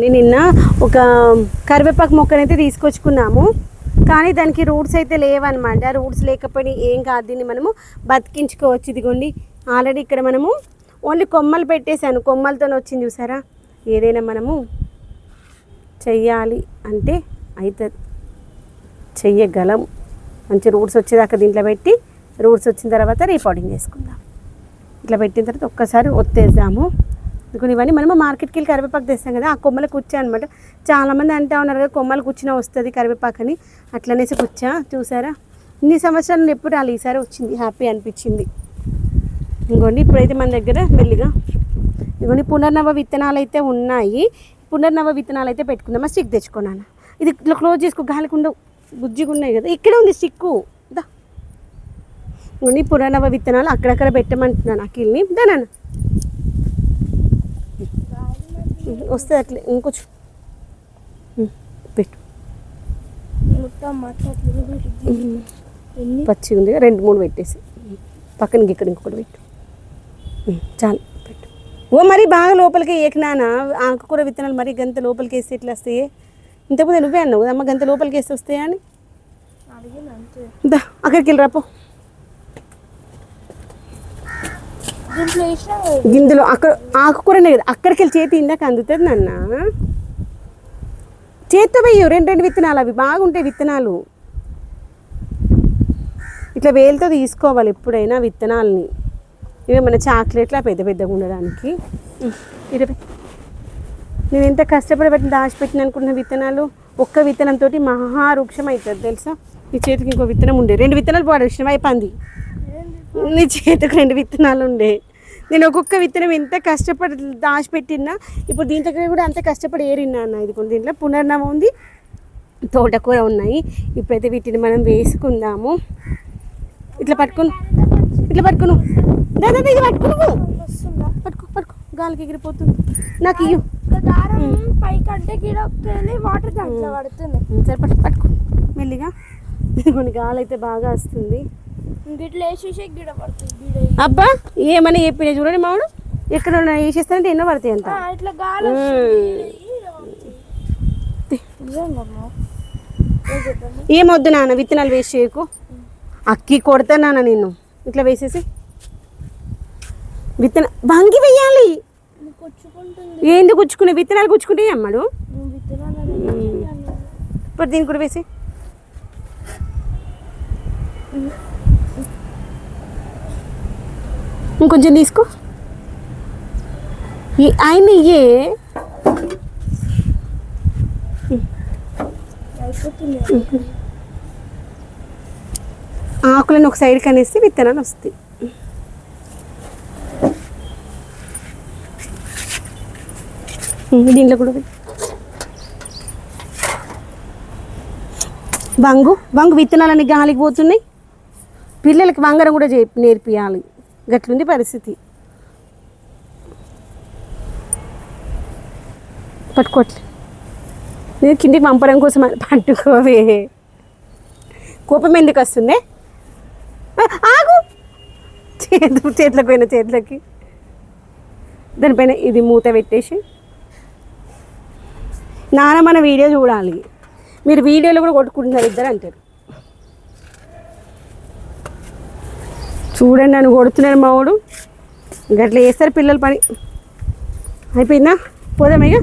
నిన్న ఒక కరివేపాకు మొక్కనైతే తీసుకొచ్చుకున్నాము, కానీ దానికి రూట్స్ అయితే లేవన్నమాట. రూట్స్ లేకపోయినా ఏం కాదు, దీన్ని మనము బతికించుకోవచ్చు. ఇదిగోండి ఆల్రెడీ ఇక్కడ మనము ఓన్లీ కొమ్మలు పెట్టేశాను, కొమ్మలతో వచ్చింది చూసారా. ఏదైనా మనము చెయ్యాలి అంటే అవుతుంది, చెయ్యగలం. మంచి రూట్స్ వచ్చేదాకా దీంట్లో పెట్టి, రూట్స్ వచ్చిన తర్వాత రిపోర్టింగ్ చేసుకుందాం. ఇట్లా పెట్టిన తర్వాత ఒక్కసారి ఒత్తేద్దాము. కొన్ని ఇవన్నీ మనము మార్కెట్కి వెళ్ళి కరివేపాకు తెస్తాం కదా, ఆ కొమ్మలు కూర్చా అనమాట. చాలామంది అంటూ ఉన్నారు కదా కొమ్మలు కూర్చున్నా వస్తుంది కరివేపాకు అని, అట్లనేసి కూర్చా. చూసారా ఇన్ని సంవత్సరాలు ఎప్పుడు రాలి, ఈసారి వచ్చింది, హ్యాపీ అనిపించింది. ఇంకోండి ఇప్పుడైతే మన దగ్గర మెల్లిగా ఇవన్నీ పునర్నవ విత్తనాలు అయితే ఉన్నాయి. పునర్నవ విత్తనాలు అయితే పెట్టుకుందామా. స్టిక్ తెచ్చుకున్నాను, ఇది ఇట్లా క్లోజ్ చేసుకో, గాలికుండా బుజ్జిగా ఉన్నాయి కదా. ఇక్కడే ఉంది స్టిక్కు. దా ఇవన్నీ పునర్నవ విత్తనాలు అక్కడక్కడ పెట్టమంటున్నాను అఖిల్ని. దానా వస్తుంది అట్లే, ఇంకొంచెం పెట్టు. పచ్చి ఉంది 2-3 పెట్టేసి పక్కనకి ఇక్కడ ఇంకొకటి పెట్టు. చాలు పెట్టు. ఓ మరి బాగా లోపలికి ఏకినానా, ఆకుకూర విత్తనాలు మరి గంత లోపలికి వేస్తే ఎట్లా వస్తాయి? ఇంతకుముందు నువ్వే అన్నావు కదా అమ్మ గంత లోపలికి వేస్తే వస్తాయా అని. అక్కడికి వెళ్ళి రాపో. గిందులో అక్కడ ఆకుకూరనే కదా, అక్కడికి వెళ్ళి చేతి ఇందాక అందుతుంది నాన్న. చేత్తో వెయ్యి 2 విత్తనాలు, అవి బాగుంటాయి విత్తనాలు. ఇట్లా వేలుతో తీసుకోవాలి ఎప్పుడైనా విత్తనాలని. ఇవే మన చాక్లెట్లా పెద్ద పెద్దగా ఉండడానికి. ఇరవై నేను ఎంత కష్టపడి పెట్టిన దాచిపెట్టిన అనుకుంటున్న విత్తనాలు, ఒక్క విత్తనంతో మహావృక్షం అవుతుంది తెలుసా. నీ చేతికి ఇంకో విత్తనం ఉండే, 2 విత్తనాలు పాడేసిన అయిపోయింది. నీ చేతికి 2 విత్తనాలు ఉండే. నేను ఒక్కొక్క విత్తనం ఎంత కష్టపడి దాచిపెట్టినా, ఇప్పుడు దీంట్లో కూడా అంత కష్టపడి ఏరినా అన్న. ఇది కొన్ని దీంట్లో పునర్నవ ఉంది, తోటకూర ఉన్నాయి. ఇప్పుడైతే వీటిని మనం వేసుకుందాము. ఇట్లా పట్టుకుని, ఇట్లా పట్టుకును దాదా, ఇది పట్టుకును, పట్టుకో పట్టుకో, గాలికి ఎగిరిపోతుంది. నాకు ఇయ్యు పైకంటే వాటర్ దాంట్లో పడుతుంది. సరే పట్టు, పట్టుకో మెల్లిగా. కొన్ని గాలి అయితే బాగా వస్తుంది. అబ్బా ఏమని చెప్పిన చూడండి మామిడు, ఎక్కడ వేసేస్తానంటే ఎన్నో పడతాయి అంత. ఏమొద్దు నాన్న, విత్తనాలు వేస్ట్ చేయకు, అక్కి కొడతా నాన్న నిన్ను. ఇట్లా వేసేసి విత్తన వంగి వేయాలి. ఏంది గుచ్చుకునే విత్తనాలు గుచ్చుకుంటే అమ్మాడు. ఇప్పుడు దీన్ని కూడా వేసి ఇంకొంచెం తీసుకో. ఆయన ఇయ్యే ఆకులను ఒక సైడ్ కనేస్తే విత్తనాలు వస్తాయి. దీంట్లో కూడా వంగు వంగు విత్తనాలన్నీ గాలికి పోతున్నాయి. పిల్లలకి వంగరం కూడా నేర్పియాలి, గట్లుంది పరిస్థితి. పట్టుకోవట్లే, నేను కిందికి పంపడం కోసం పట్టుకోవే. కోపం ఎందుకు వస్తుంది? ఆగు, చేతులకు పోయిన చేతులకి దానిపైన ఇది మూత పెట్టేసి. నాన్న మన వీడియో చూడాలి, మీరు వీడియోలో కూడా కొట్టుకుంటున్నారు ఇద్దరు అంటారు. చూడండి నన్ను కొడుతున్నాడు మావాడు. గట్లా వేస్తారు పిల్లల పని. అయిపోయిందా? పోదామయ్యా.